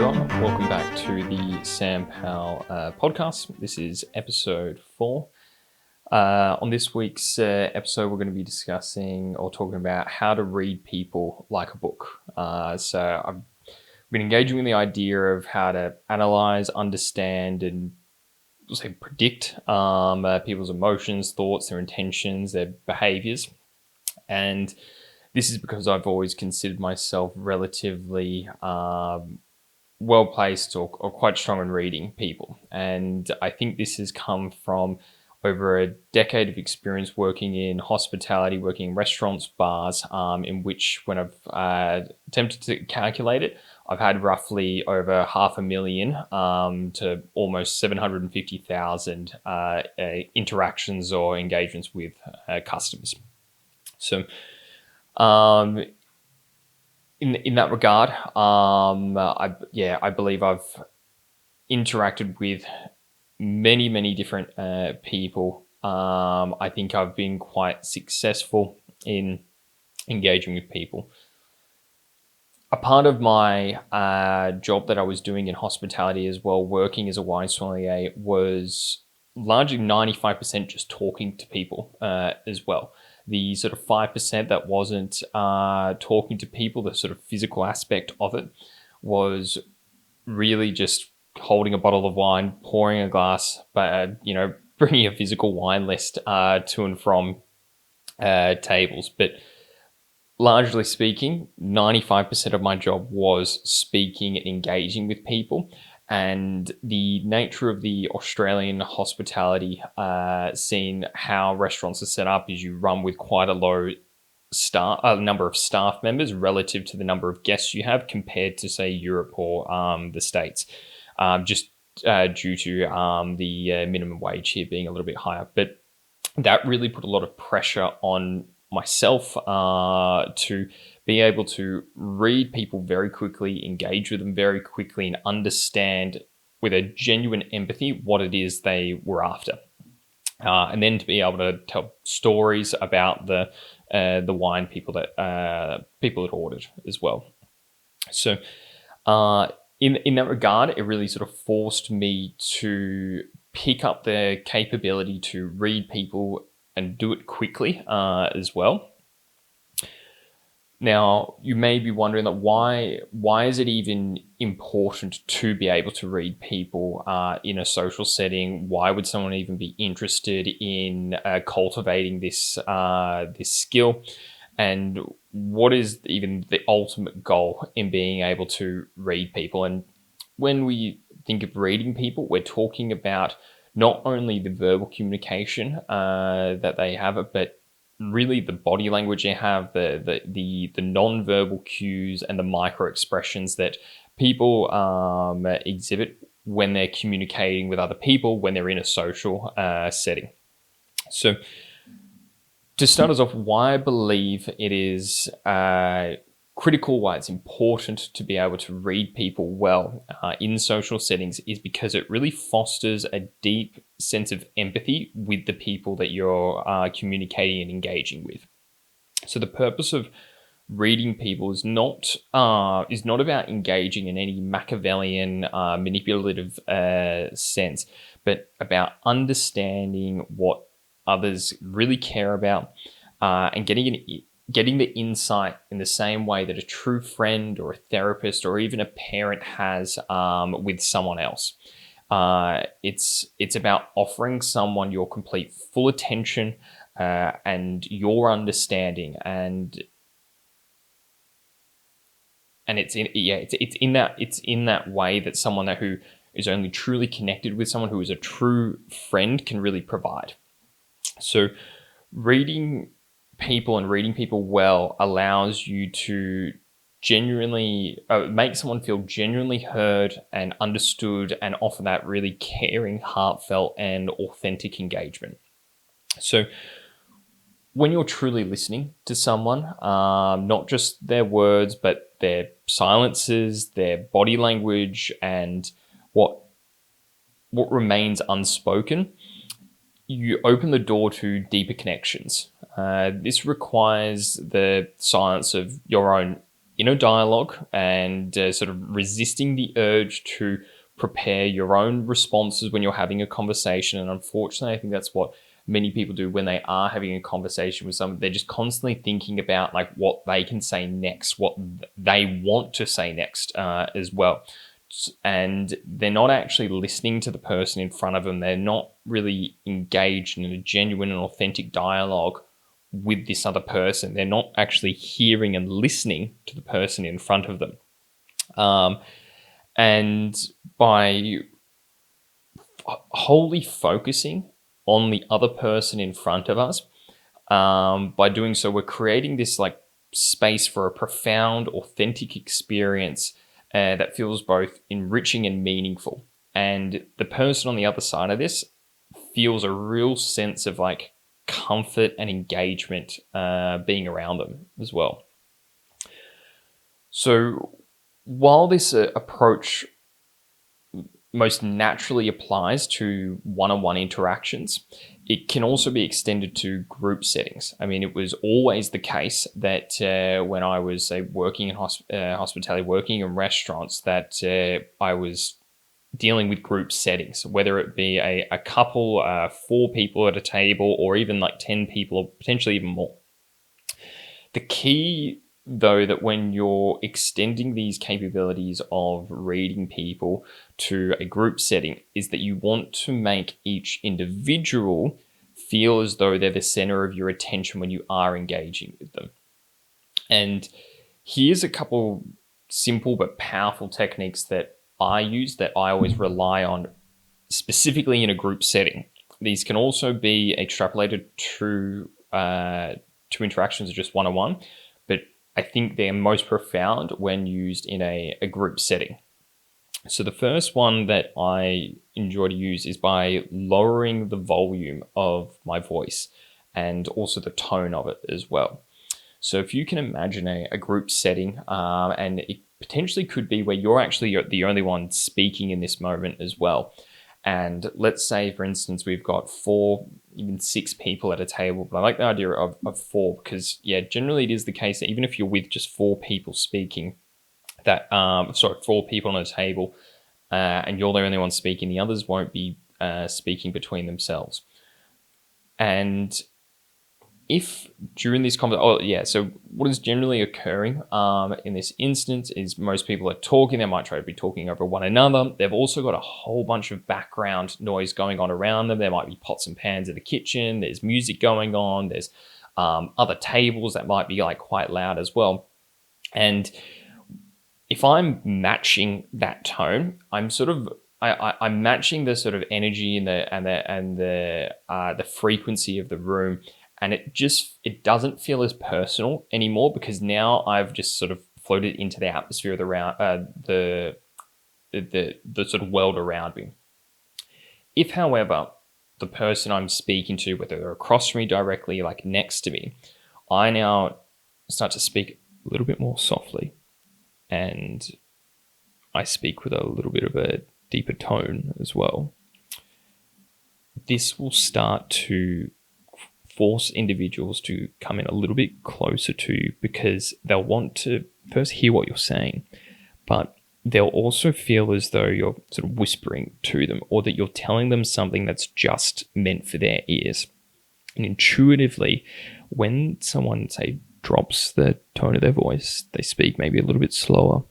everyone. Welcome back to the Sam Powell podcast. This is episode 4. On this week's episode, we're going to be discussing or talking about how to read people like a book. So I've been engaging with the idea of how to analyze, understand, and predict people's emotions, thoughts, their intentions, their behaviors. And this is because I've always considered myself relatively well-placed or quite strong in reading people. And I think this has come from over a decade of experience working in hospitality, working in restaurants, bars, in which when I've attempted to calculate it, I've had roughly over 500,000 to almost 750,000 interactions or engagements with customers. So in that regard, I believe I've interacted with many different people. I think I've been quite successful in engaging with people. A part of my job that I was doing in hospitality as well, working as a wine sommelier, was largely 95% just talking to people as well. The sort of 5% that wasn't talking to people, the sort of physical aspect of it, was really just holding a bottle of wine, pouring a glass, but bringing a physical wine list to and from tables. But largely speaking, 95% of my job was speaking and engaging with people. And the nature of the Australian hospitality scene, how restaurants are set up, is you run with quite a low number of staff members relative to the number of guests you have compared to, say, Europe or the States, just due to the minimum wage here being a little bit higher. But that really put a lot of pressure on myself to be able to read people very quickly, engage with them very quickly, and understand with a genuine empathy what it is they were after. And then to be able to tell stories about the wine people that ordered as well. So in that regard, it really sort of forced me to pick up the capability to read people and do it quickly as well. Now, you may be wondering that why is it even important to be able to read people in a social setting? Why would someone even be interested in cultivating this skill? And what is even the ultimate goal in being able to read people? And when we think of reading people, we're talking about not only the verbal communication that they have, but really the body language they have, the non-verbal cues and the micro expressions that people exhibit when they're communicating with other people, when they're in a social setting. So to start us off, why I believe it is critical, why it's important to be able to read people well in social settings, is because it really fosters a deep sense of empathy with the people that you're communicating and engaging with. So the purpose of reading people is not about engaging in any Machiavellian manipulative sense, but about understanding what others really care about and getting the insight in the same way that a true friend or a therapist or even a parent has with someone else. It's about offering someone your complete full attention and your understanding, and it's in that way that someone who is only truly connected with someone who is a true friend can really provide. So reading people and reading people well allows you to genuinely make someone feel genuinely heard and understood, and offer that really caring, heartfelt, and authentic engagement. So when you're truly listening to someone, not just their words, but their silences, their body language, and what remains unspoken, you open the door to deeper connections. This requires the silence of your own inner dialogue and sort of resisting the urge to prepare your own responses when you're having a conversation. And unfortunately, I think that's what many people do when they are having a conversation with someone. They're just constantly thinking about like what they can say next, what they want to say next as well. And they're not actually listening to the person in front of them. They're not really engaged in a genuine and authentic dialogue with this other person. They're not actually hearing and listening to the person in front of them. And by wholly focusing on the other person in front of us, by doing so, we're creating this like space for a profound, authentic experience that feels both enriching and meaningful. And the person on the other side of this feels a real sense of like comfort and engagement being around them as well. So while this approach most naturally applies to one-on-one interactions, it can also be extended to group settings. I mean, it was always the case that when I was, say, working in hospitality, working in restaurants, that I was dealing with group settings, whether it be a couple, 4 people at a table, or even like 10 people, or potentially even more. The key, though, that when you're extending these capabilities of reading people to a group setting is that you want to make each individual feel as though they're the center of your attention when you are engaging with them. And here's a couple simple but powerful techniques that I use, that I always rely on, specifically in a group setting. These can also be extrapolated to interactions of just one-on-one, but I think they're most profound when used in a group setting. So the first one that I enjoy to use is by lowering the volume of my voice and also the tone of it as well. So if you can imagine a group setting, and it potentially could be where you're actually the only one speaking in this moment as well. And let's say, for instance, we've got 4, even 6 people at a table. But I like the idea of 4 because, yeah, generally it is the case that even if you're with just 4 people speaking, 4 people on a table, and you're the only one speaking, the others won't be speaking between themselves. And if during this conversation, so what is generally occurring in this instance is most people are talking. They might try to be talking over one another. They've also got a whole bunch of background noise going on around them. There might be pots and pans in the kitchen. There's music going on. There's other tables that might be like quite loud as well. And if I'm matching that tone, I'm sort of I'm matching the sort of energy and the frequency of the room. And it doesn't feel as personal anymore because now I've just sort of floated into the atmosphere of the sort of world around me. If, however, the person I'm speaking to, whether they're across from me directly, like next to me, I now start to speak a little bit more softly, and I speak with a little bit of a deeper tone as well. This will start to force individuals to come in a little bit closer to you because they'll want to first hear what you're saying, but they'll also feel as though you're sort of whispering to them or that you're telling them something that's just meant for their ears. And intuitively, when someone, say, drops the tone of their voice, they speak maybe a little bit slower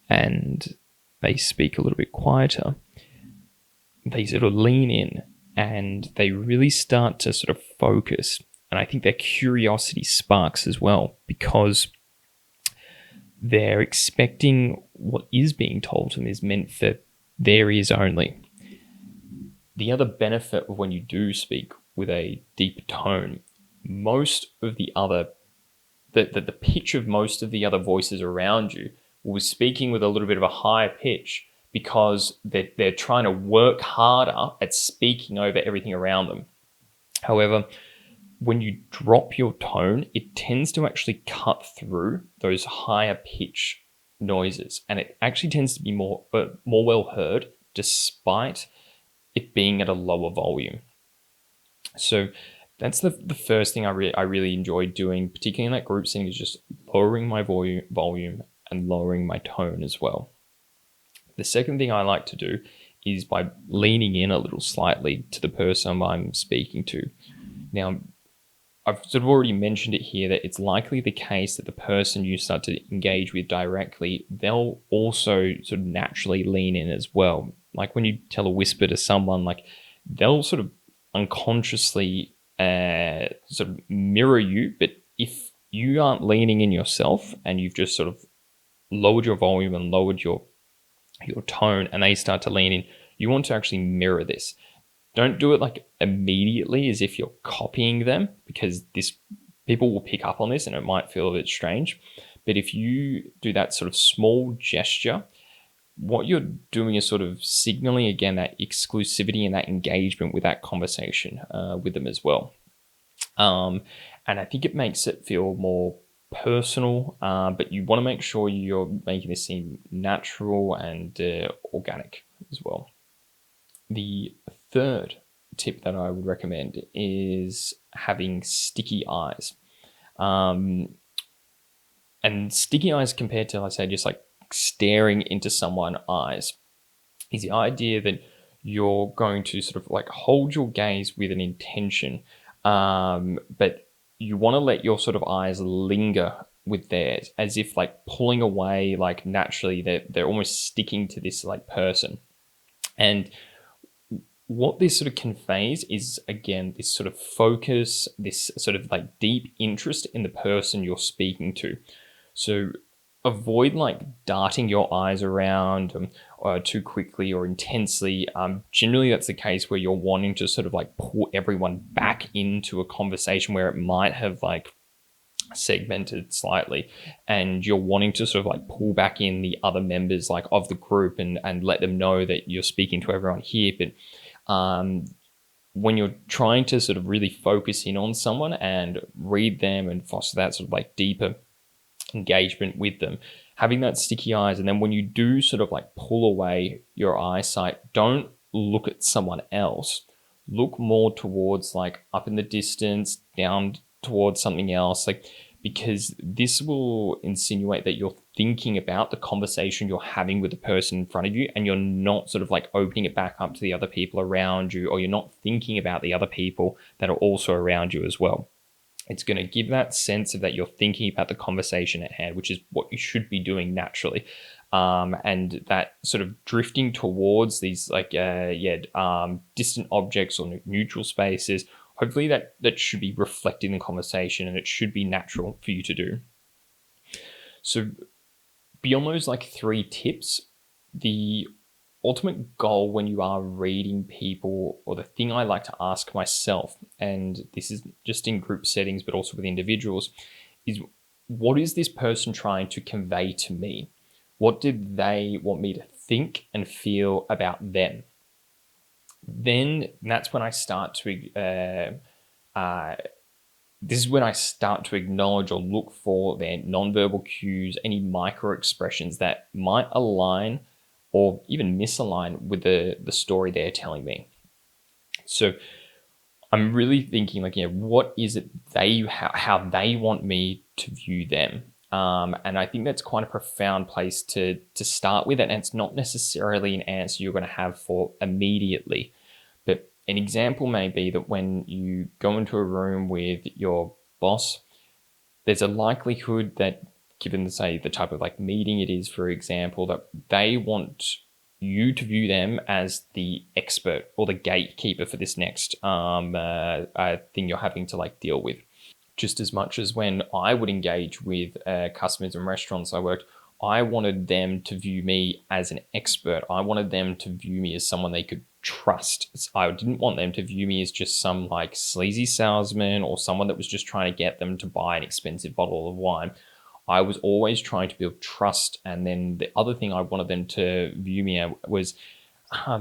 and they speak a little bit quieter, they sort of lean in and they really start to sort of focus. And I think their curiosity sparks as well because they're expecting what is being told to them is meant for their ears only. The other benefit of when you do speak with a deeper tone, most of the pitch of most of the other voices around you will be speaking with a little bit of a higher pitch because they're trying to work harder at speaking over everything around them. However, when you drop your tone, it tends to actually cut through those higher pitch noises, and it actually tends to be more well heard despite it being at a lower volume. So That's the first thing I really enjoy doing, particularly in that group setting, is just lowering my volume and lowering my tone as well. The second thing I like to do is by leaning in a little slightly to the person I'm speaking to. Now, I've sort of already mentioned it here that it's likely the case that the person you start to engage with directly, they'll also sort of naturally lean in as well. Like when you tell a whisper to someone, like they'll sort of unconsciously sort of mirror you. But if you aren't leaning in yourself and you've just sort of lowered your volume and lowered your tone and they start to lean in, you want to actually mirror this. Don't do it like immediately as if you're copying them, because people will pick up on this and it might feel a bit strange. But if you do that sort of small gesture, what you're doing is sort of signaling again that exclusivity and that engagement with that conversation with them as well. And I think it makes it feel more personal, but you want to make sure you're making this seem natural and organic as well. The third tip that I would recommend is having sticky eyes. And sticky eyes compared to, let's say, just like staring into someone's eyes is the idea that you're going to sort of like hold your gaze with an intention, but you want to let your sort of eyes linger with theirs, as if like pulling away, like naturally they're almost sticking to this like person. And what this sort of conveys is, again, this sort of focus, this sort of like deep interest in the person you're speaking to. So avoid like darting your eyes around too quickly or intensely. Generally, that's the case where you're wanting to sort of like pull everyone back into a conversation where it might have like segmented slightly, and you're wanting to sort of like pull back in the other members like of the group and let them know that you're speaking to everyone here. But when you're trying to sort of really focus in on someone and read them and foster that sort of like deeper engagement with them, having that sticky eyes, and then when you do sort of like pull away your eyesight, don't look at someone else. Look more towards like up in the distance, down towards something else, like, because this will insinuate that you're thinking about the conversation you're having with the person in front of you, and you're not sort of like opening it back up to the other people around you, or you're not thinking about the other people that are also around you as well. It's going to give that sense of that you're thinking about the conversation at hand, which is what you should be doing naturally. And that sort of drifting towards these like distant objects or neutral spaces, hopefully that should be reflecting the conversation, and it should be natural for you to do. So beyond those like 3 tips, the ultimate goal when you are reading people, or the thing I like to ask myself, and this is just in group settings but also with individuals, is what is this person trying to convey to me? What did they want me to think and feel about them? Then that's when I start to this is when I start to acknowledge or look for their nonverbal cues, any micro expressions that might align or even misalign with the story they're telling me. So I'm really thinking like, what is it how they want me to view them? And I think that's quite a profound place to start with, and it's not necessarily an answer you're going to have for immediately. But an example may be that when you go into a room with your boss, there's a likelihood that, given, say, the type of like meeting it is, for example, that they want you to view them as the expert or the gatekeeper for this next thing you're having to like deal with. Just as much as when I would engage with customers and restaurants I worked, I wanted them to view me as an expert. I wanted them to view me as someone they could trust. I didn't want them to view me as just some like sleazy salesman or someone that was just trying to get them to buy an expensive bottle of wine. I was always trying to build trust. And then the other thing I wanted them to view me as was, I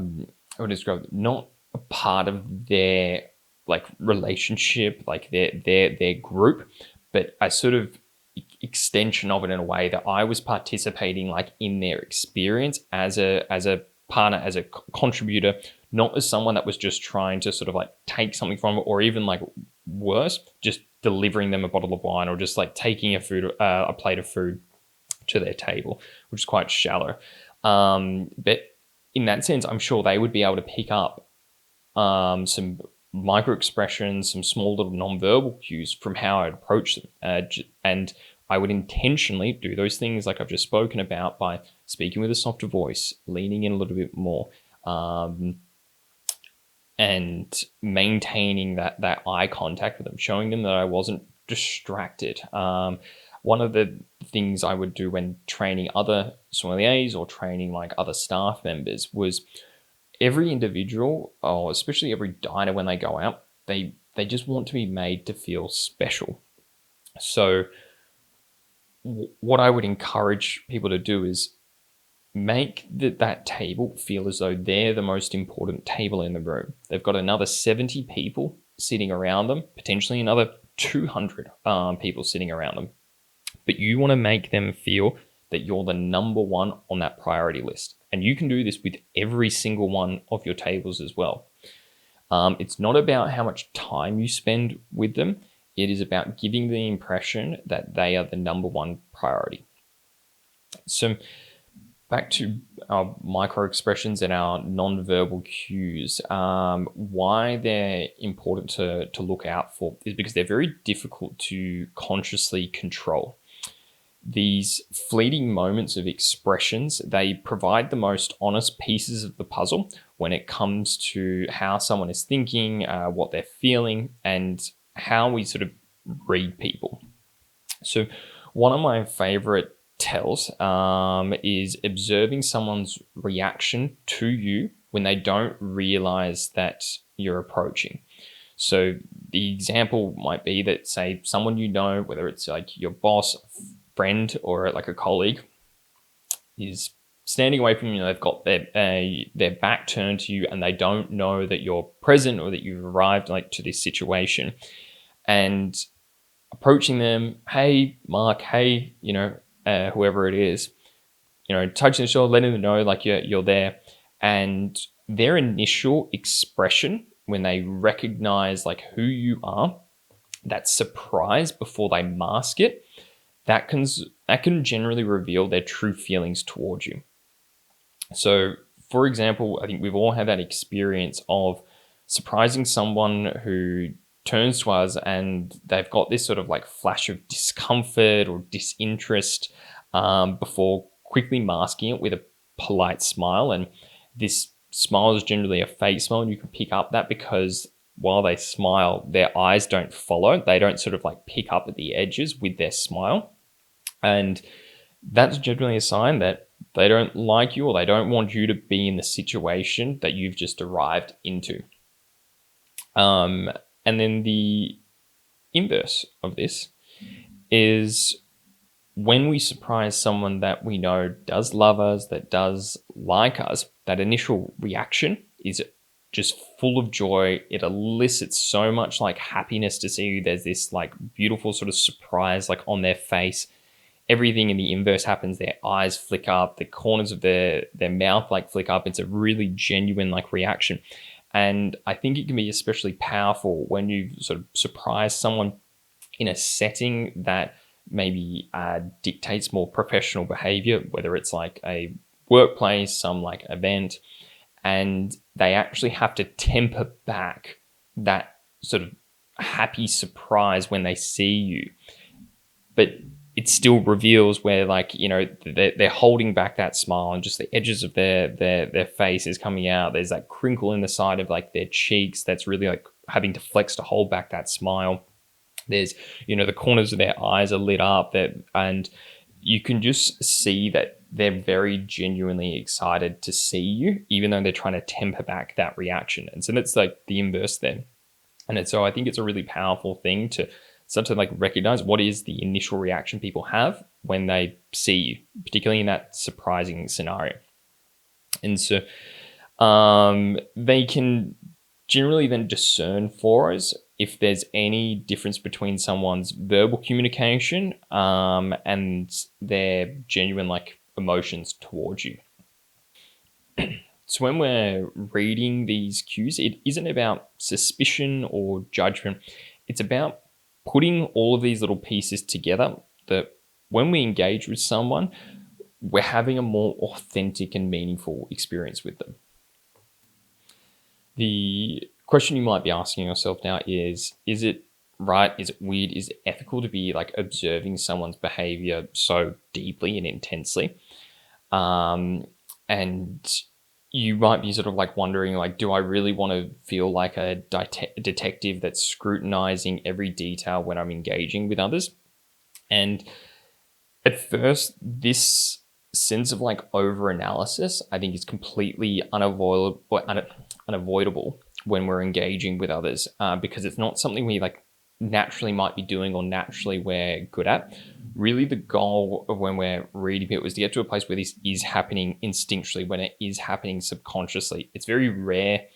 would describe, not a part of their like relationship, like their group, but a sort of extension of it in a way that I was participating like in their experience as a partner, as a contributor, not as someone that was just trying to sort of like take something from it, or even like worse, just delivering them a bottle of wine or just like taking a plate of food to their table, which is quite shallow. But in that sense, I'm sure they would be able to pick up some micro expressions, some small little non-verbal cues from how I'd approach them. And I would intentionally do those things like I've just spoken about by speaking with a softer voice, leaning in a little bit more, and maintaining that eye contact with them, showing them that I wasn't distracted. One of the things I would do when training other sommeliers or training like other staff members was every individual, or especially every diner when they go out, they just want to be made to feel special. So what I would encourage people to do is make that table feel as though they're the most important table in the room. They've got another 70 people sitting around them, potentially another 200 people sitting around them. But you want to make them feel that you're the number one on that priority list. And you can do this with every single one of your tables as well. It's not about how much time you spend with them. It is about giving the impression that they are the number one priority. So back to our micro expressions and our non-verbal cues. Why they're important to look out for is because they're very difficult to consciously control. These fleeting moments of expressions, they provide the most honest pieces of the puzzle when it comes to how someone is thinking, what they're feeling, and how we sort of read people. So one of my favorite tells is observing someone's reaction to you when they don't realize that you're approaching. So the example might be that, say, someone you know, whether it's like your boss, friend, or like a colleague, is standing away from you. They've got their back turned to you, and they don't know that you're present or that you've arrived like to this situation. And approaching them, hey, Mark, hey, whoever it is, touching the shoulder, letting them know like you're there, and their initial expression when they recognize like who you are, that surprise before they mask it, that can generally reveal their true feelings towards you. So, for example, I think we've all had that experience of surprising someone who turns to us and they've got this sort of like flash of discomfort or disinterest before quickly masking it with a polite smile. And this smile is generally a fake smile, and you can pick up that because while they smile, their eyes don't follow. They don't sort of like pick up at the edges with their smile. And that's generally a sign that they don't like you or they don't want you to be in the situation that you've just arrived into. And then the inverse of this is when we surprise someone that we know does love us, that does like us, that initial reaction is just full of joy. It elicits so much like happiness to see you. There's this like beautiful sort of surprise like on their face. Everything in the inverse happens. Their eyes flick up, the corners of their mouth like flick up. It's a really genuine like reaction. And I think it can be especially powerful when you sort of surprise someone in a setting that maybe dictates more professional behavior, whether it's like a workplace, some like event, and they actually have to temper back that sort of happy surprise when they see you. But it still reveals where like, they're holding back that smile and just the edges of their face is coming out. There's that crinkle in the side of like their cheeks that's really like having to flex to hold back that smile. There's, the corners of their eyes are lit up, and you can just see that they're very genuinely excited to see you, even though they're trying to temper back that reaction. And so that's like the inverse then. And so I think it's a really powerful thing to start to like recognize what is the initial reaction people have when they see you, particularly in that surprising scenario. And so they can generally then discern for us if there's any difference between someone's verbal communication and their genuine like emotions towards you. So when we're reading these cues, it isn't about suspicion or judgment. it's about putting all of these little pieces together that when we engage with someone, we're having a more authentic and meaningful experience with them. The question you might be asking yourself now is it right? Is it weird? Is it ethical to be like observing someone's behavior so deeply and intensely? And you might be sort of like wondering, like, do I really want to feel like a detective that's scrutinizing every detail when I'm engaging with others? And at first, this sense of like over analysis, I think, is completely unavoidable when we're engaging with others, because it's not something we like naturally might be doing or naturally we're good at. Really, the goal of when we're reading people is to get to a place where this is happening instinctually, when it is happening subconsciously. It's very rare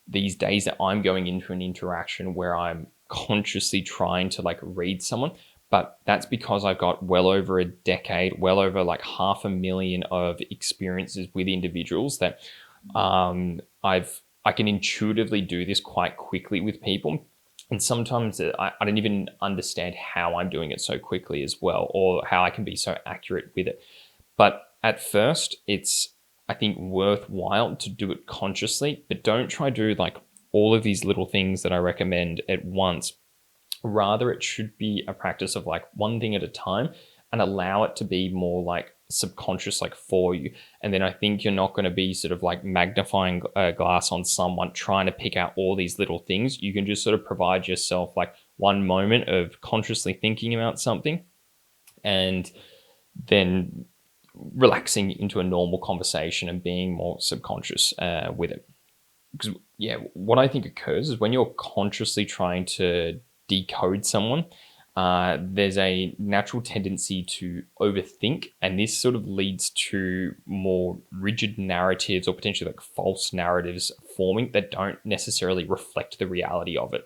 these days that I'm going into an interaction where I'm consciously trying to like read someone. But that's because I've got well over a decade, well over like 500,000 of experiences with individuals that I can intuitively do this quite quickly with people. And sometimes I don't even understand how I'm doing it so quickly as well, or how I can be so accurate with it. But at first, it's, I think, worthwhile to do it consciously, but don't try to do like all of these little things that I recommend at once. Rather, it should be a practice of like one thing at a time, and allow it to be more like subconscious, like for you. And then I think you're not going to be sort of like magnifying a glass on someone trying to pick out all these little things. You can just sort of provide yourself like one moment of consciously thinking about something, and then relaxing into a normal conversation and being more subconscious with it. Because yeah, what I think occurs is when you're consciously trying to decode someone, there's a natural tendency to overthink, and this sort of leads to more rigid narratives or potentially like false narratives forming that don't necessarily reflect the reality of it.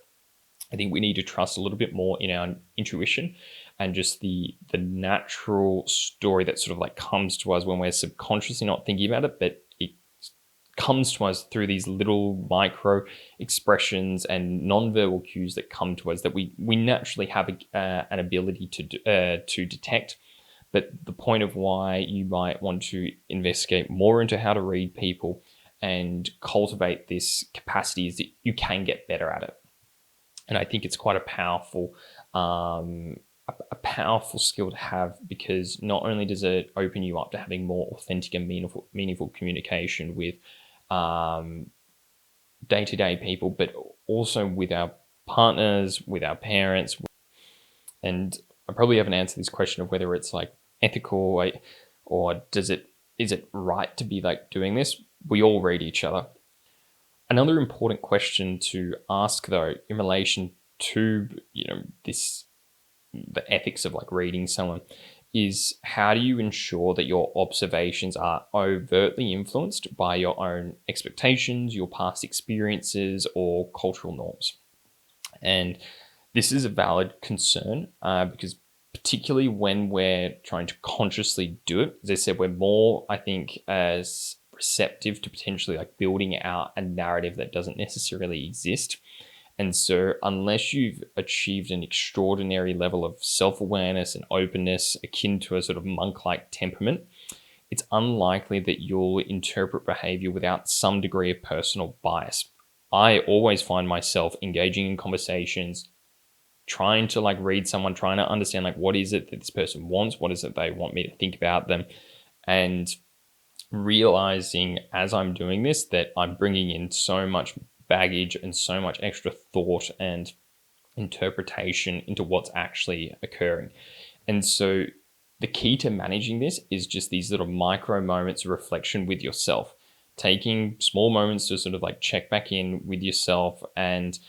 I think we need to trust a little bit more in our intuition and just the natural story that sort of like comes to us when we're subconsciously not thinking about it, but it comes to us through these little micro expressions and nonverbal cues that come to us that we naturally have an ability to detect. But the point of why you might want to investigate more into how to read people and cultivate this capacity is that you can get better at it. And I think it's quite a powerful skill to have, because not only does it open you up to having more authentic and meaningful communication with day-to-day people, but also with our partners, with our parents. And I probably haven't answered this question of whether it's like ethical or is it right to be like doing this? We all read each other. Another important question to ask, though, in relation to the ethics of like reading someone, is how do you ensure that your observations are overtly influenced by your own expectations, your past experiences, or cultural norms? And this is a valid concern, because particularly when we're trying to consciously do it, as I said, we're more, I think, as receptive to potentially like building out a narrative that doesn't necessarily exist. And so unless you've achieved an extraordinary level of self-awareness and openness akin to a sort of monk-like temperament, it's unlikely that you'll interpret behavior without some degree of personal bias. I always find myself engaging in conversations, trying to like read someone, trying to understand like what is it that this person wants, what is it they want me to think about them, and realizing as I'm doing this that I'm bringing in so much baggage and so much extra thought and interpretation into what's actually occurring. And so the key to managing this is just these little micro moments of reflection with yourself, taking small moments to sort of like check back in with yourself and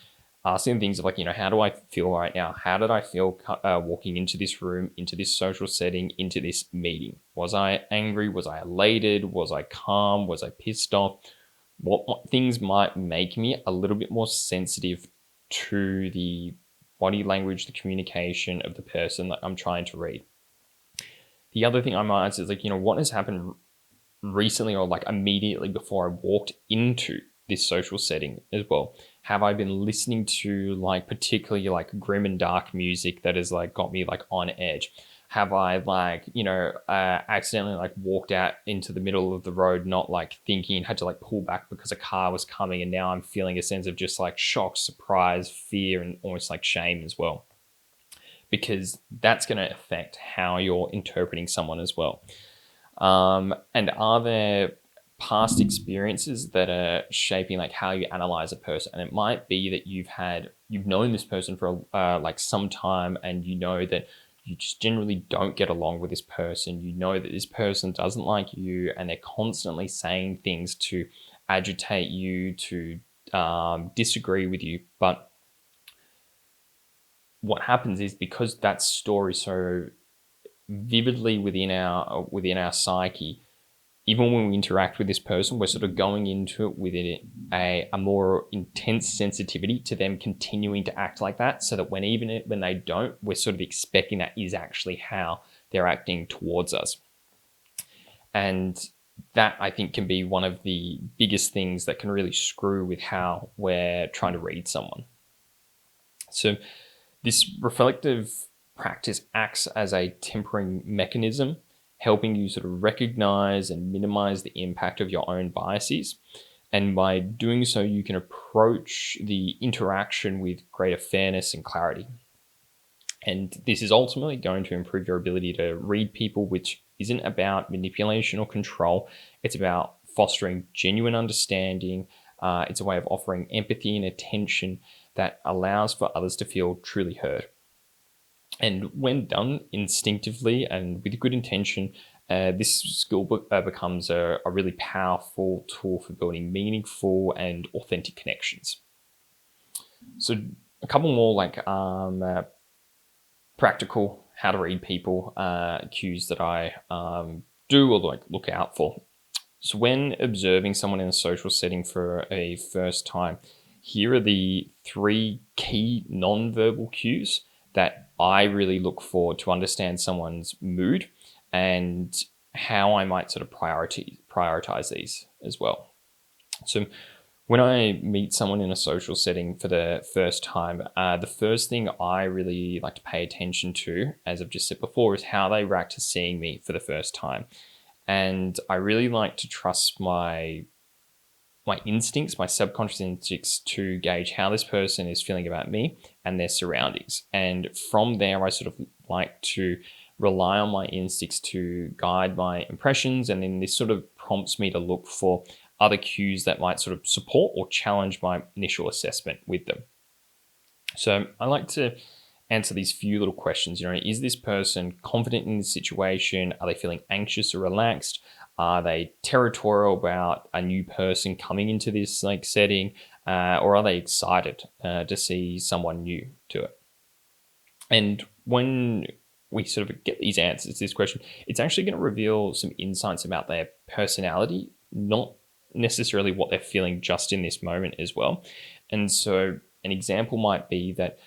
asking things of like, how do I feel right now? How did I feel walking into this room, into this social setting, into this meeting? Was I angry? Was I elated? Was I calm? Was I pissed off? What things might make me a little bit more sensitive to the body language, the communication of the person that I'm trying to read? The other thing I might ask is like, what has happened recently or like immediately before I walked into this social setting as well? Have I been listening to like particularly like grim and dark music that has like got me like on edge? Have I like, accidentally like walked out into the middle of the road, not like thinking, had to like pull back because a car was coming, and now I'm feeling a sense of just like shock, surprise, fear, and almost like shame as well, because that's going to affect how you're interpreting someone as well. And are there past experiences that are shaping like how you analyze a person? And it might be that you've known this person for like some time, and you know that you just generally don't get along with this person. You know that this person doesn't like you, and they're constantly saying things to agitate you, to disagree with you. But what happens is, because that story so vividly within our psyche, even when we interact with this person, we're sort of going into it with a more intense sensitivity to them continuing to act like that, so that when they don't, we're sort of expecting that is actually how they're acting towards us. And that, I think, can be one of the biggest things that can really screw with how we're trying to read someone. So this reflective practice acts as a tempering mechanism, helping you sort of recognize and minimize the impact of your own biases. And by doing so, you can approach the interaction with greater fairness and clarity. And this is ultimately going to improve your ability to read people, which isn't about manipulation or control. It's about fostering genuine understanding. It's a way of offering empathy and attention that allows for others to feel truly heard. And when done instinctively and with good intention, this skill becomes a really powerful tool for building meaningful and authentic connections. So a couple more like practical how to read people cues that I do or like look out for. So when observing someone in a social setting for a first time, here are the 3 key non-verbal cues that I really look for to understand someone's mood and how I might sort of prioritize these as well. So when I meet someone in a social setting for the first time, the first thing I really like to pay attention to, as I've just said before, is how they react to seeing me for the first time. And I really like to trust my instincts, my subconscious instincts, to gauge how this person is feeling about me and their surroundings. And from there, I sort of like to rely on my instincts to guide my impressions. And then this sort of prompts me to look for other cues that might sort of support or challenge my initial assessment with them. So I like to answer these few little questions. Is this person confident in the situation? Are they feeling anxious or relaxed? Are they territorial about a new person coming into this like setting, or are they excited to see someone new to it? And when we sort of get these answers to this question, it's actually going to reveal some insights about their personality, not necessarily what they're feeling just in this moment as well. And so an example might be that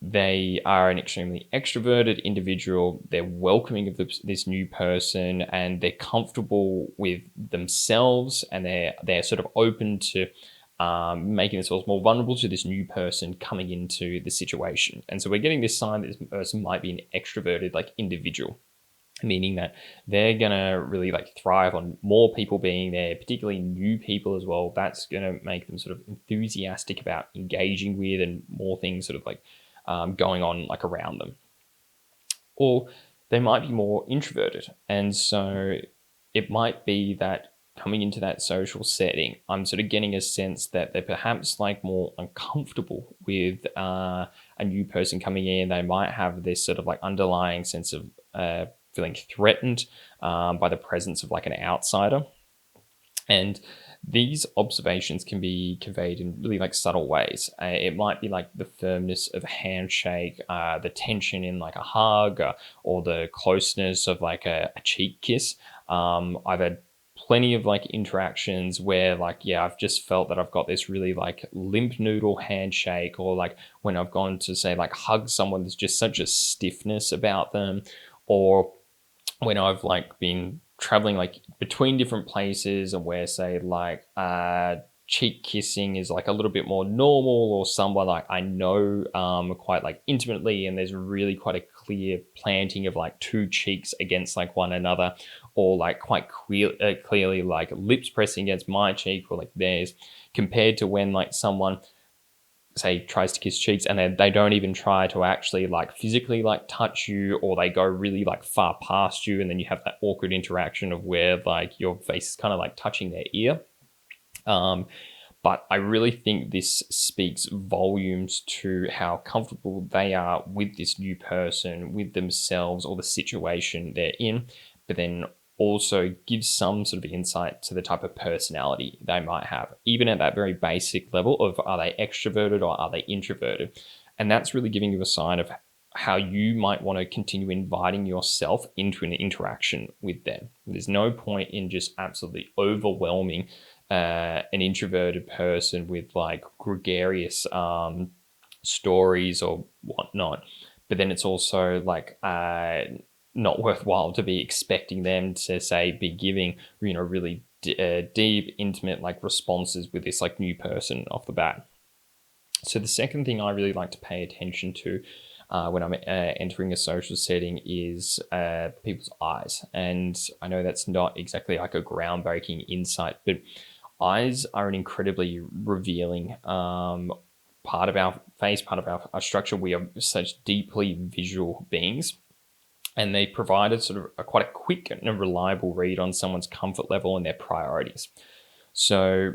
they are an extremely extroverted individual. They're welcoming of this new person, and they're comfortable with themselves, and they're sort of open to making themselves more vulnerable to this new person coming into the situation. And so we're getting this sign that this person might be an extroverted like individual, meaning that they're gonna really like thrive on more people being there, particularly new people as well. That's gonna make them sort of enthusiastic about engaging with, and more things sort of like going on like around them. Or they might be more introverted, and so it might be that coming into that social setting, I'm sort of getting a sense that they're perhaps like more uncomfortable with a new person coming in. They might have this sort of like underlying sense of feeling threatened by the presence of like an outsider. And these observations can be conveyed in really like subtle ways. It might be like the firmness of a handshake, the tension in like a hug, or the closeness of like a cheek kiss. I've had plenty of like interactions where like, yeah, I've just felt that I've got this really like limp noodle handshake, or like when I've gone to say like hug someone, there's just such a stiffness about them. Or when I've like been traveling like between different places, and where say like cheek kissing is like a little bit more normal, or someone like I know quite like intimately, and there's really quite a clear planting of like two cheeks against like one another, or like quite clearly like lips pressing against my cheek or like theirs, compared to when like someone say tries to kiss cheeks and then they don't even try to actually like physically like touch you, or they go really like far past you, and then you have that awkward interaction of where like your face is kind of like touching their ear. But I really think this speaks volumes to how comfortable they are with this new person, with themselves or the situation they're in, but then also gives some sort of insight to the type of personality they might have, even at that very basic level of are they extroverted or are they introverted? And that's really giving you a sign of how you might want to continue inviting yourself into an interaction with them. There's no point in just absolutely overwhelming an introverted person with like gregarious stories or whatnot. But then it's also like not worthwhile to be expecting them to say be giving really deep, intimate like responses with this like new person off the bat. So the second thing I really like to pay attention to when I'm entering a social setting is people's eyes. And I know that's not exactly like a groundbreaking insight, but eyes are an incredibly revealing part of our face, part of our structure. We are such deeply visual beings, and they provide quite a quick and a reliable read on someone's comfort level and their priorities. So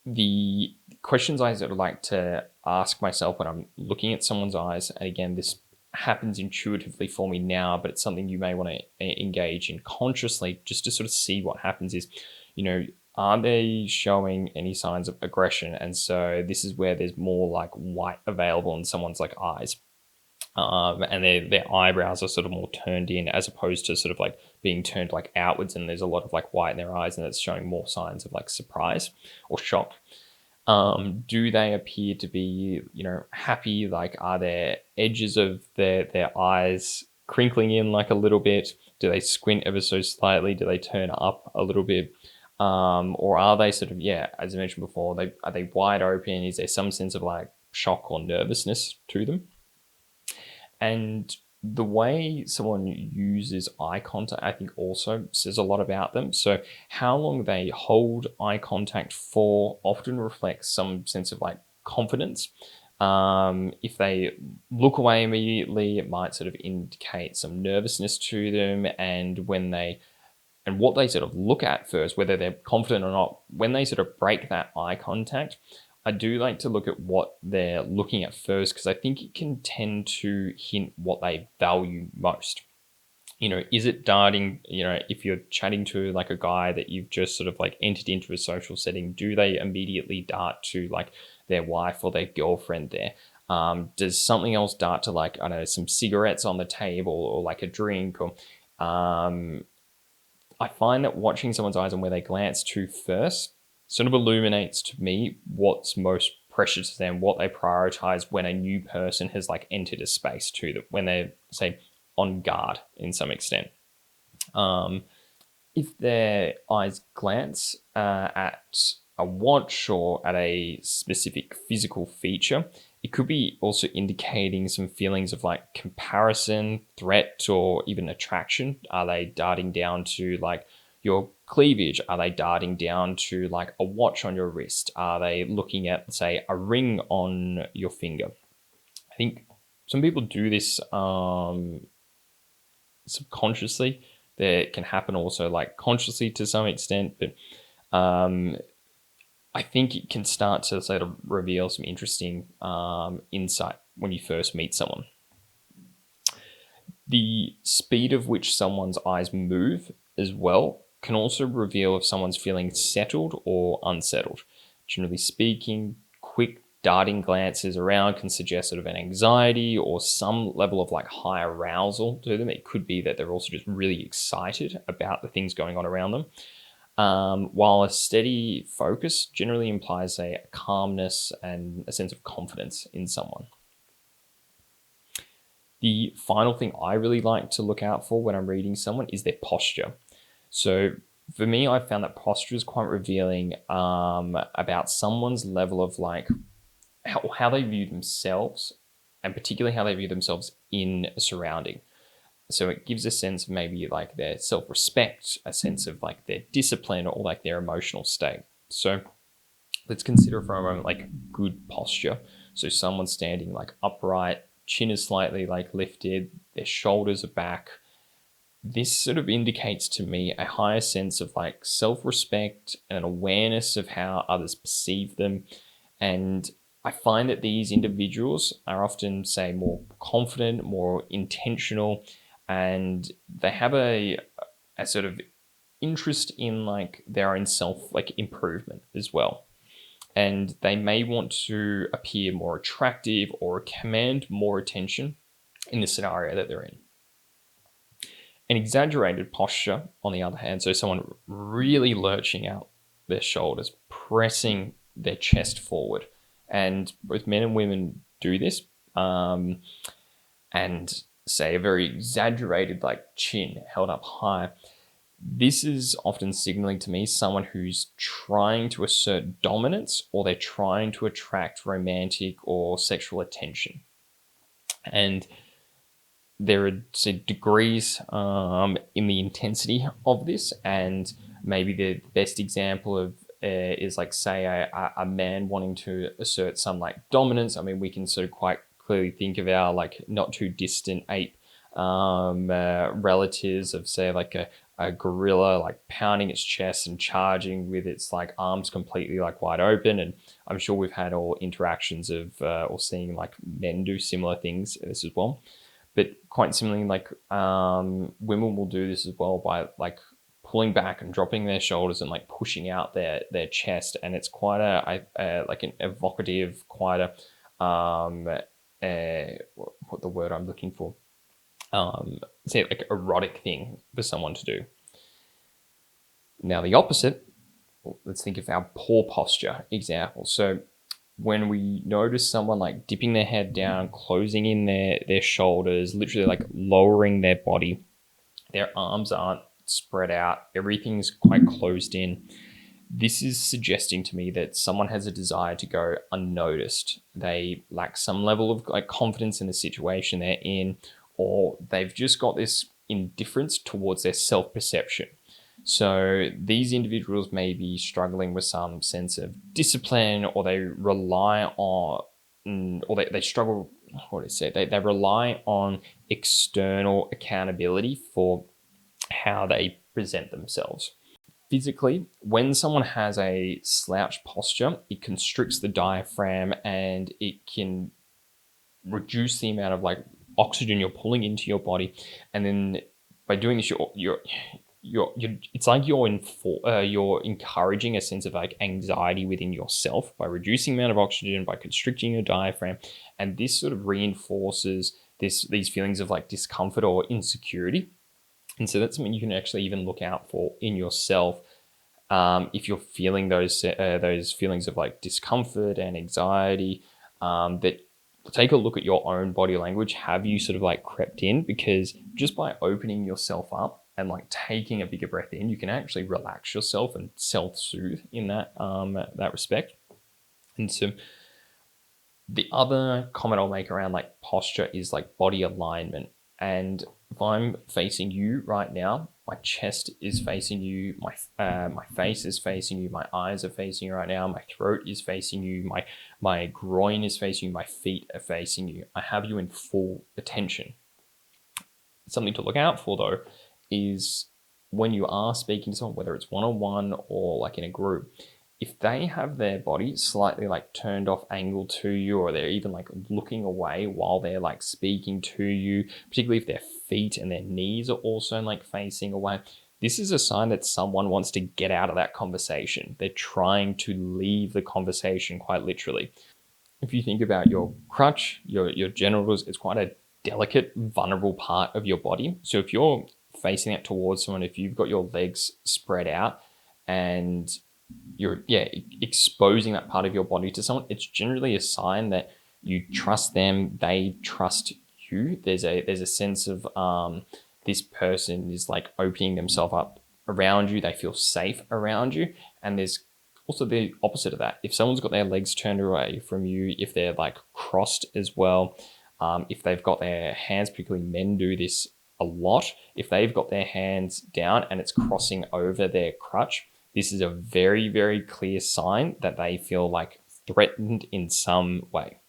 the questions I sort of like to ask myself when I'm looking at someone's eyes, and again, this happens intuitively for me now, but it's something you may want to engage in consciously just to sort of see what happens is, are they showing any signs of aggression? And so this is where there's more like white available in someone's like eyes. And their eyebrows are sort of more turned in, as opposed to sort of like being turned like outwards, and there's a lot of like white in their eyes, and it's showing more signs of like surprise or shock. Do they appear to be, happy? Like, are there edges of their eyes crinkling in like a little bit? Do they squint ever so slightly? Do they turn up a little bit? Or are they sort of, as I mentioned before, are they wide open? Is there some sense of like shock or nervousness to them? And the way someone uses eye contact, I think, also says a lot about them. So how long they hold eye contact for often reflects some sense of like confidence. If they look away immediately, it might sort of indicate some nervousness to them. And what they sort of look at first, whether they're confident or not, when they sort of break that eye contact, I do like to look at what they're looking at first, because I think it can tend to hint what they value most. Is it darting, if you're chatting to like a guy that you've just sort of like entered into a social setting, do they immediately dart to like their wife or their girlfriend there? Does something else dart to like, I don't know, some cigarettes on the table or like a drink? Or I find that watching someone's eyes and where they glance to first sort of illuminates to me what's most precious to them, what they prioritize when a new person has like entered a space to them, when they're, say, on guard in some extent. If their eyes glance at a watch or at a specific physical feature, it could be also indicating some feelings of like comparison, threat, or even attraction. Are they darting down to like your cleavage? Are they darting down to like a watch on your wrist? Are they looking at, say, a ring on your finger? I think some people do this subconsciously. That can happen also like consciously to some extent, but I think it can start to sort of reveal some interesting insight when you first meet someone. The speed of which someone's eyes move as well can also reveal if someone's feeling settled or unsettled. Generally speaking, quick darting glances around can suggest sort of an anxiety or some level of like high arousal to them. It could be that they're also just really excited about the things going on around them. While a steady focus generally implies a calmness and a sense of confidence in someone. The final thing I really like to look out for when I'm reading someone is their posture. So for me, I found that posture is quite revealing about someone's level of like how they view themselves, and particularly how they view themselves in a surrounding. So it gives a sense of maybe like their self-respect, a sense of like their discipline, or like their emotional state. So let's consider for a moment like good posture. So someone standing like upright, chin is slightly like lifted, their shoulders are back. This sort of indicates to me a higher sense of like self-respect and an awareness of how others perceive them. And I find that these individuals are often, say, more confident, more intentional, and they have a sort of interest in like their own self like improvement as well. And they may want to appear more attractive or command more attention in the scenario that they're in. An exaggerated posture, on the other hand, so someone really lurching out their shoulders, pressing their chest forward, and both men and women do this, and say a very exaggerated like chin held up high. This is often signaling to me someone who's trying to assert dominance, or they're trying to attract romantic or sexual attention. And there are degrees in the intensity of this, and maybe the best example of is like, say, a man wanting to assert some like dominance. I mean, we can sort of quite clearly think of our like not too distant ape relatives of, say, like a gorilla like pounding its chest and charging with its like arms completely like wide open. And I'm sure we've had all interactions of or seeing like men do similar things this as well. But quite similarly, like women will do this as well by like pulling back and dropping their shoulders and like pushing out their chest, and it's quite like an evocative, quite what the word I'm looking for, say like erotic thing for someone to do. Now the opposite, let's think of our poor posture example. So when we notice someone like dipping their head down, closing in their shoulders, literally like lowering their body, their arms aren't spread out, everything's quite closed in. This is suggesting to me that someone has a desire to go unnoticed. They lack some level of like confidence in the situation they're in, or they've just got this indifference towards their self-perception. So these individuals may be struggling with some sense of discipline, or they rely on, or they struggle, what do I say? They rely on external accountability for how they present themselves. Physically, when someone has a slouched posture, it constricts the diaphragm, and it can reduce the amount of like oxygen you're pulling into your body. And then by doing this, you're it's like you're encouraging a sense of like anxiety within yourself by reducing the amount of oxygen, by constricting your diaphragm. And this sort of reinforces these feelings of like discomfort or insecurity. And so that's something you can actually even look out for in yourself. If you're feeling those feelings of like discomfort and anxiety, that take a look at your own body language. Have you sort of like crept in? Because just by opening yourself up and like taking a bigger breath in, you can actually relax yourself and self-soothe in that respect. And so the other comment I'll make around like posture is like body alignment. And if I'm facing you right now, my chest is facing you, my face is facing you, my eyes are facing you right now, my throat is facing you, my groin is facing you, my feet are facing you. I have you in full attention. Something to look out for though is when you are speaking to someone, whether it's one-on-one or like in a group, if they have their body slightly like turned off angle to you, or they're even like looking away while they're like speaking to you, particularly if their feet and their knees are also like facing away, this is a sign that someone wants to get out of that conversation. They're trying to leave the conversation quite literally. If you think about your crutch, your genitals, it's quite a delicate, vulnerable part of your body. So if you're facing it towards someone, if you've got your legs spread out and you're exposing that part of your body to someone, it's generally a sign that you trust them, they trust you. There's a sense of this person is like opening themselves up around you, they feel safe around you. And there's also the opposite of that. If someone's got their legs turned away from you, if they're like crossed as well, if they've got their hands, particularly men do this a lot, if they've got their hands down and it's crossing over their crutch, this is a very, very clear sign that they feel like threatened in some way.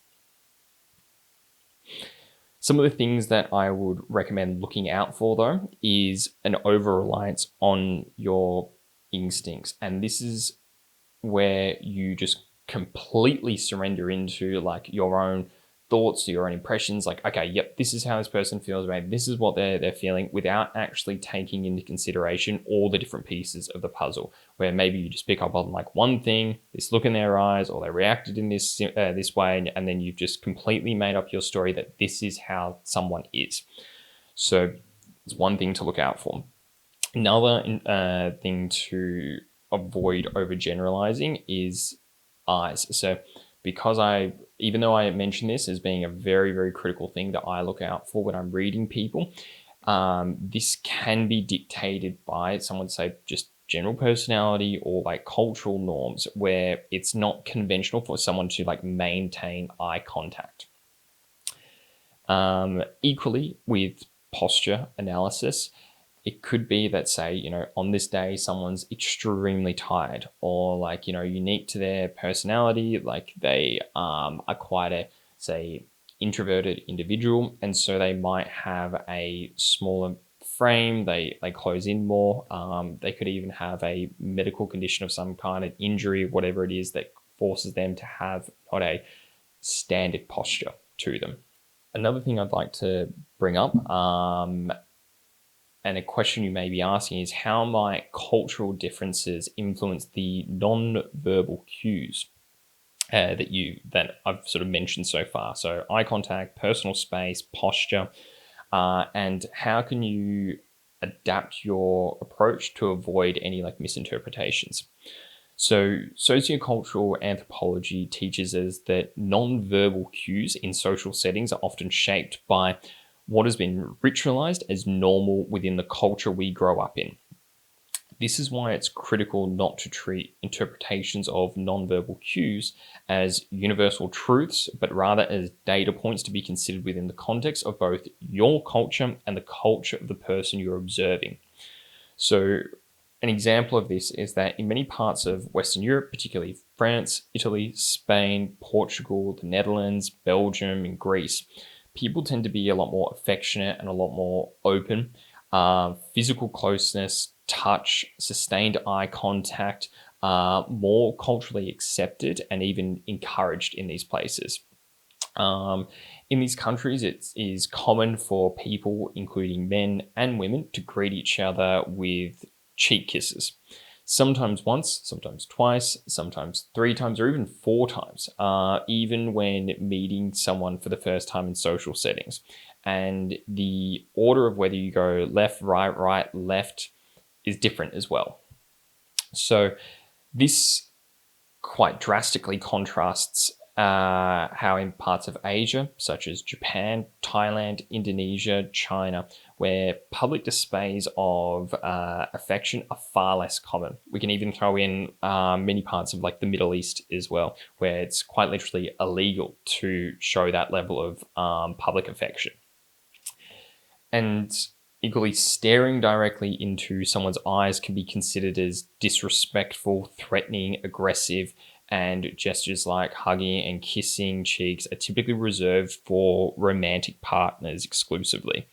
Some of the things that I would recommend looking out for, though, is an over-reliance on your instincts. And this is where you just completely surrender into like your own thoughts, your own impressions, like, okay, yep, this is how this person feels, maybe this is what they're feeling, without actually taking into consideration all the different pieces of the puzzle, where maybe you just pick up on like one thing, this look in their eyes, or they reacted in this way, and then you've just completely made up your story that this is how someone is. So it's one thing to look out for. Another thing to avoid overgeneralizing is eyes. So even though I mentioned this as being a very, very critical thing that I look out for when I'm reading people, this can be dictated by, someone say, just general personality or like cultural norms, where it's not conventional for someone to like maintain eye contact. Equally with posture analysis, it could be that, say, on this day, someone's extremely tired, or like, unique to their personality, like they are quite a, say, introverted individual. And so they might have a smaller frame, they close in more. They could even have a medical condition of some kind, an injury, whatever it is that forces them to have not a standard posture to them. Another thing I'd like to bring up, and a question you may be asking, is how might cultural differences influence the non-verbal cues that I've sort of mentioned so far? So eye contact, personal space, posture, and how can you adapt your approach to avoid any like misinterpretations? So sociocultural anthropology teaches us that non-verbal cues in social settings are often shaped by what has been ritualized as normal within the culture we grow up in. This is why it's critical not to treat interpretations of non-verbal cues as universal truths, but rather as data points to be considered within the context of both your culture and the culture of the person you're observing. So an example of this is that in many parts of Western Europe, particularly France, Italy, Spain, Portugal, the Netherlands, Belgium, and Greece, people tend to be a lot more affectionate and a lot more open. Physical closeness, touch, sustained eye contact, more culturally accepted and even encouraged in these places. In these countries, it is common for people, including men and women, to greet each other with cheek kisses. Sometimes once, sometimes twice, sometimes 3 times, or even 4 times, even when meeting someone for the first time in social settings. And the order of whether you go left, right, left is different as well. So this quite drastically contrasts how in parts of Asia, such as Japan, Thailand, Indonesia, China, where public displays of affection are far less common. We can even throw in many parts of like the Middle East as well, where it's quite literally illegal to show that level of public affection. And equally, staring directly into someone's eyes can be considered as disrespectful, threatening, aggressive, and gestures like hugging and kissing cheeks are typically reserved for romantic partners exclusively.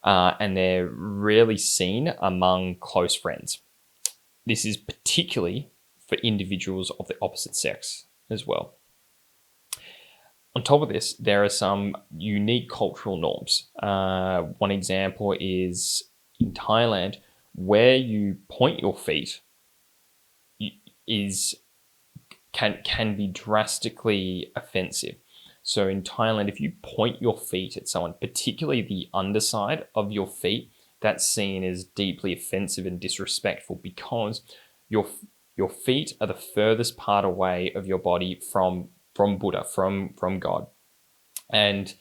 And they're rarely seen among close friends. This is particularly for individuals of the opposite sex as well. On top of this, there are some unique cultural norms. One example is in Thailand, where you point your feet can be drastically offensive. So in Thailand, if you point your feet at someone, particularly the underside of your feet, that's seen as deeply offensive and disrespectful, because your feet are the furthest part away of your body from Buddha, from God. And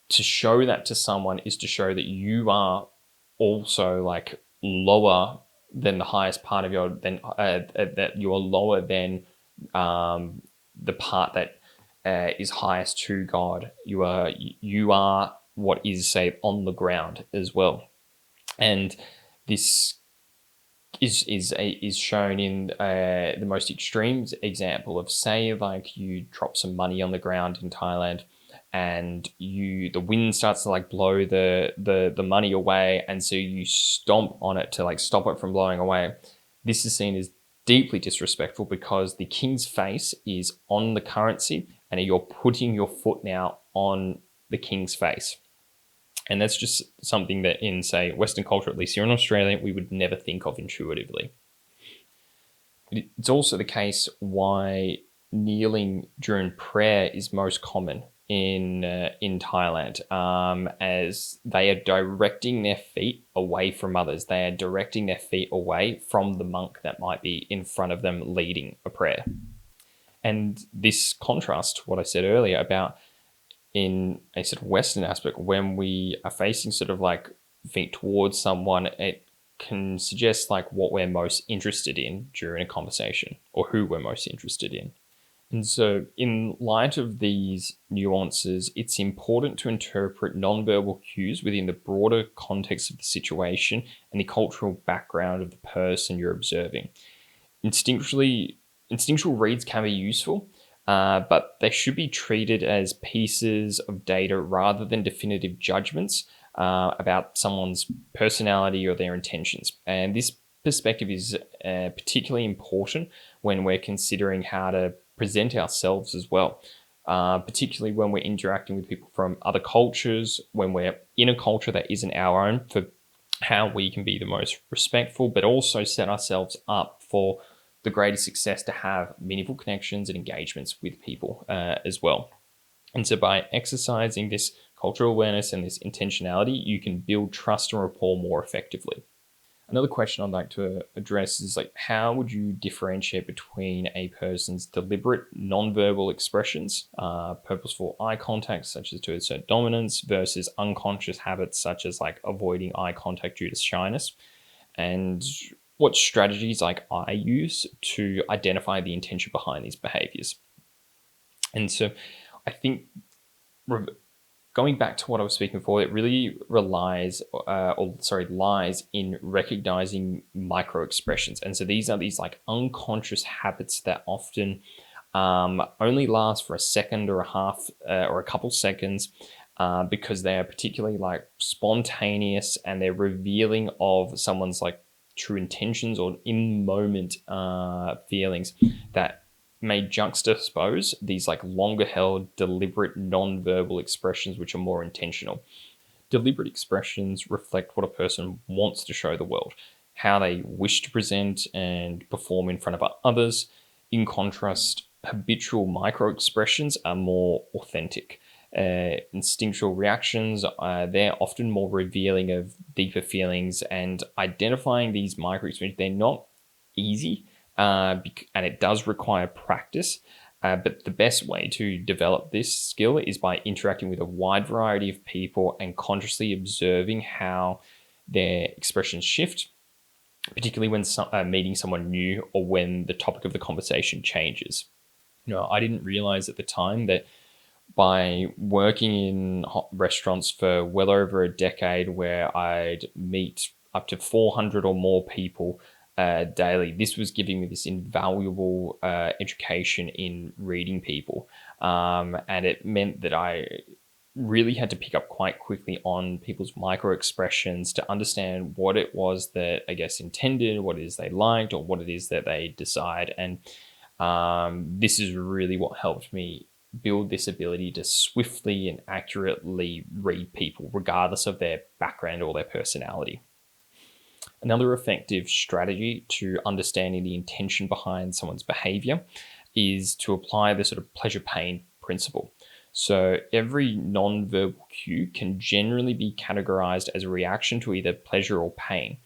to show that to someone is to show that you are also like lower than the highest part of your that you're lower than the part that is highest to God. You are what is, say, on the ground as well, and this is shown in the most extreme example of, say, like you drop some money on the ground in Thailand, and the wind starts to like blow the money away, and so you stomp on it to like stop it from blowing away. This is seen as deeply disrespectful because the king's face is on the currency, and you're putting your foot now on the king's face. And that's just something that in, say, Western culture, at least here in Australia, we would never think of intuitively. It's also the case why kneeling during prayer is most common in Thailand, as they are directing their feet away from others. They are directing their feet away from the monk that might be in front of them leading a prayer. And this contrasts to what I said earlier about, in a sort of Western aspect, when we are facing sort of like feet towards someone, it can suggest like what we're most interested in during a conversation, or who we're most interested in. And so in light of these nuances, it's important to interpret nonverbal cues within the broader context of the situation and the cultural background of the person you're observing. Instinctual reads can be useful, but they should be treated as pieces of data rather than definitive judgments about someone's personality or their intentions. And this perspective is particularly important when we're considering how to present ourselves as well, particularly when we're interacting with people from other cultures, when we're in a culture that isn't our own, for how we can be the most respectful, but also set ourselves up for the greatest success to have meaningful connections and engagements with people as well. And so by exercising this cultural awareness and this intentionality, you can build trust and rapport more effectively. Another question I'd like to address is like, how would you differentiate between a person's deliberate nonverbal expressions, purposeful eye contact, such as to assert dominance, versus unconscious habits, such as like avoiding eye contact due to shyness? And what strategies like I use to identify the intention behind these behaviors. And so I think, going back to what I was speaking before, it really lies in recognizing micro expressions. And so these are these like unconscious habits that often only last for a second or a half or a couple seconds, because they are particularly like spontaneous, and they're revealing of someone's like true intentions or in moment feelings that may juxtapose these like longer held deliberate non-verbal expressions, which are more intentional. Deliberate expressions reflect what a person wants to show the world, how they wish to present and perform in front of others. In contrast, habitual micro expressions are more authentic. Instinctual reactions, they're often more revealing of deeper feelings, and identifying these micro expressions, they're not easy, and it does require practice. But the best way to develop this skill is by interacting with a wide variety of people and consciously observing how their expressions shift, particularly when meeting someone new or when the topic of the conversation changes. I didn't realize at the time that by working in restaurants for well over a decade, where I'd meet up to 400 or more people daily, this was giving me this invaluable education in reading people. And it meant that I really had to pick up quite quickly on people's micro expressions to understand what it was that I guess intended, what it is they liked, or what it is that they decide. And this is really what helped me build this ability to swiftly and accurately read people, regardless of their background or their personality. Another effective strategy to understanding the intention behind someone's behavior is to apply the sort of pleasure-pain principle. So every non-verbal cue can generally be categorized as a reaction to either pleasure or pain.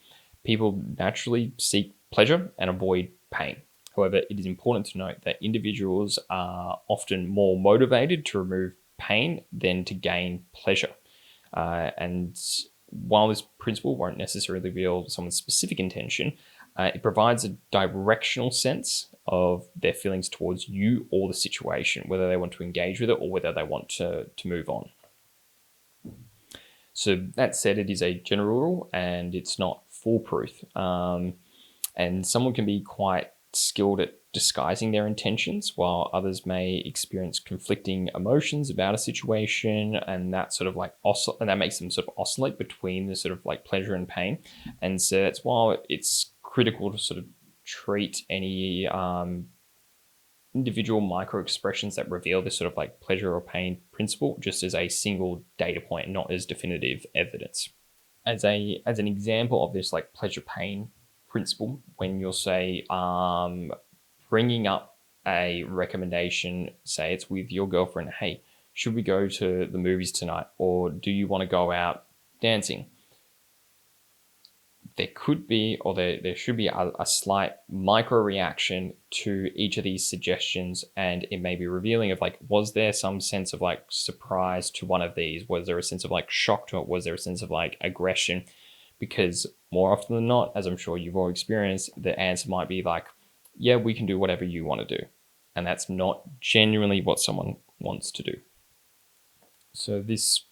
People naturally seek pleasure and avoid pain. However, it is important to note that individuals are often more motivated to remove pain than to gain pleasure. And while this principle won't necessarily reveal someone's specific intention, It provides a directional sense of their feelings towards you or the situation, whether they want to engage with it or whether they want to move on. So that said, it is a general rule and it's not foolproof. And someone can be quite skilled at disguising their intentions, while others may experience conflicting emotions about a situation, and that sort of like and that makes them sort of oscillate between the sort of like pleasure and pain. And so that's why it's critical to sort of treat any individual micro expressions that reveal this sort of like pleasure or pain principle just as a single data point, not as definitive evidence. As an example of this like pleasure pain principle, when you'll say bringing up a recommendation, say it's with your girlfriend, hey, should we go to the movies tonight, or do you want to go out dancing? There could be, or there should be a slight micro reaction to each of these suggestions, and it may be revealing of like, was there some sense of like surprise to one of these? Was there a sense of like shock to it? Was there a sense of like aggression? Because more often than not, as I'm sure you've all experienced, the answer might be like, yeah, we can do whatever you want to do. And that's not genuinely what someone wants to do. So this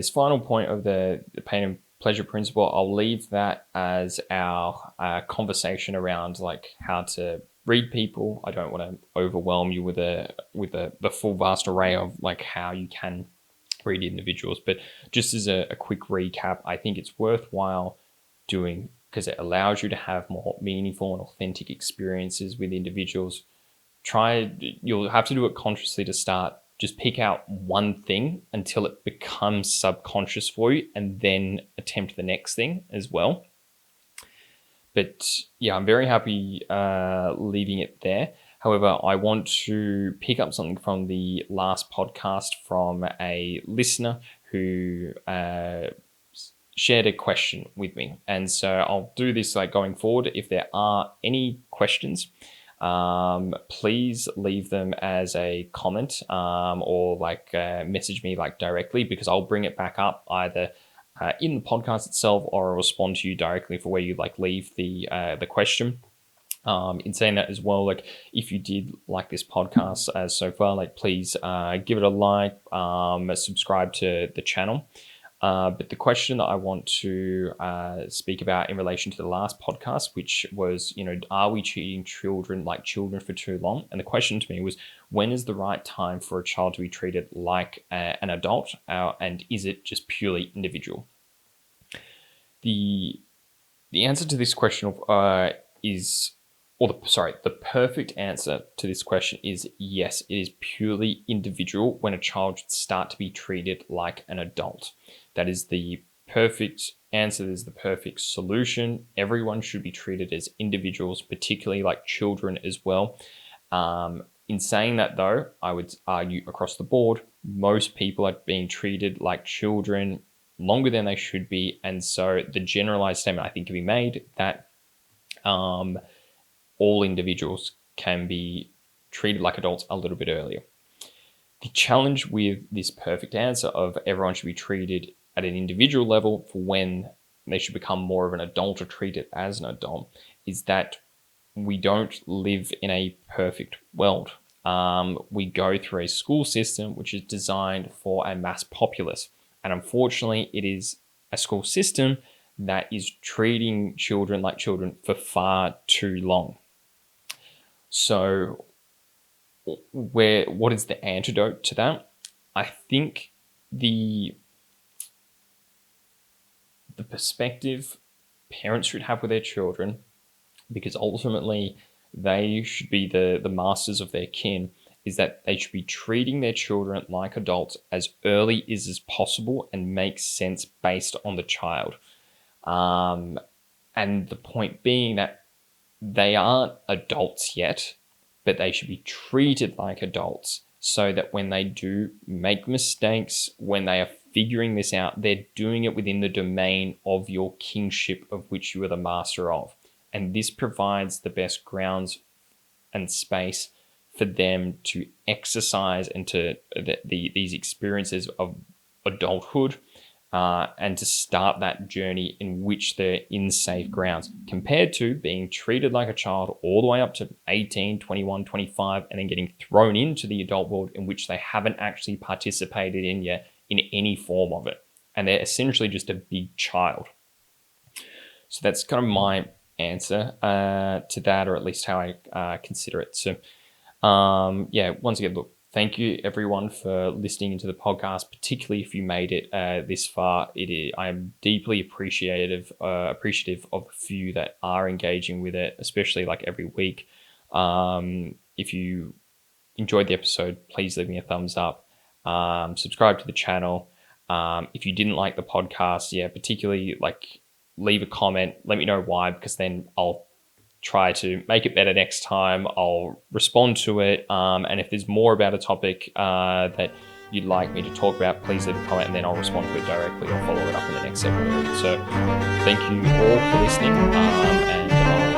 final point of the pain and pleasure principle, I'll leave that as our conversation around like how to read people. I don't want to overwhelm you with the full vast array of like how you can read individuals, but just as a quick recap, I think it's worthwhile doing because it allows you to have more meaningful and authentic experiences with individuals. You'll have to do it consciously to start. Just pick out one thing until it becomes subconscious for you, and then attempt the next thing as well. But yeah, I'm very happy leaving it there. However, I want to pick up something from the last podcast from a listener who shared a question with me. And so I'll do this like going forward. If there are any questions, please leave them as a comment or like message me like directly, because I'll bring it back up either in the podcast itself, or I'll respond to you directly for where you like leave the question. In saying that as well, like if you did like this podcast so far, like please give it a like, subscribe to the channel. But the question that I want to speak about in relation to the last podcast, which was, are we treating children like children for too long? And the question to me was, when is the right time for a child to be treated like an adult? And is it just purely individual? The answer to this question the perfect answer to this question is yes, it is purely individual when a child should start to be treated like an adult. That is the perfect answer. That is the perfect solution. Everyone should be treated as individuals, particularly like children as well. In saying that though, I would argue across the board, most people are being treated like children longer than they should be. And so the generalized statement I think can be made that all individuals can be treated like adults a little bit earlier. The challenge with this perfect answer of everyone should be treated at an individual level for when they should become more of an adult or treated as an adult is that we don't live in a perfect world. We go through a school system which is designed for a mass populace. And unfortunately, it is a school system that is treating children like children for far too long. So what is the antidote to that? I think the perspective parents should have with their children, because ultimately they should be the masters of their kin, is that they should be treating their children like adults as early as possible and make sense based on the child. And the point being that they aren't adults yet, but they should be treated like adults so that when they do make mistakes, when they are figuring this out, they're doing it within the domain of your kingship of which you are the master of. And this provides the best grounds and space for them to exercise into these experiences of adulthood and to start that journey in which they're in safe grounds, compared to being treated like a child all the way up to 18, 21, 25, and then getting thrown into the adult world in which they haven't actually participated in yet in any form of it. And they're essentially just a big child. So that's kind of my answer to that, or at least how I consider it. So once again, look, thank you everyone for listening into the podcast, particularly if you made it this far. I am deeply appreciative of the few that are engaging with it, especially like every week. If you enjoyed the episode, please leave me a thumbs up. Subscribe to the channel. If you didn't like the podcast, particularly like leave a comment. Let me know why, because then I'll try to make it better next time. I'll respond to it. And if there's more about a topic that you'd like me to talk about, please leave a comment and then I'll respond to it directly or follow it up in the next episode. So thank you all for listening, and I'll